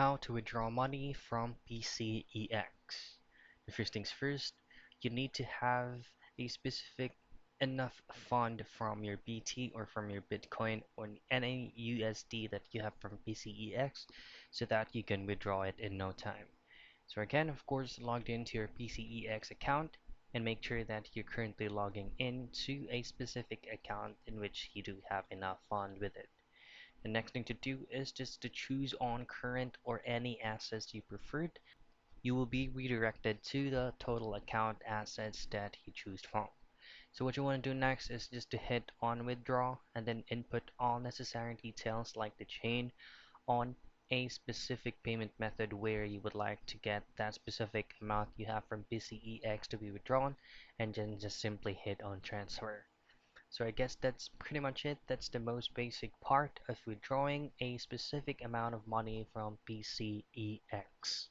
How to withdraw money from Pcex. The first things first, you need to have a specific enough fund from your BT or from your Bitcoin or any USD that you have from Pcex so that you can withdraw it in no time. So again, of course, logged into your Pcex account and make sure that you're currently logging into a specific account in which you do have enough fund with it. The next thing to do is just to choose on current or any assets you preferred. You will be redirected to the total account assets that you choose from. So what you want to do next is just to hit on withdraw and then input all necessary details like the chain on a specific payment method where you would like to get that specific amount you have from BCEX to be withdrawn, and then just simply hit on transfer. So I guess that's pretty much it. That's the most basic part of withdrawing a specific amount of money from PCEX.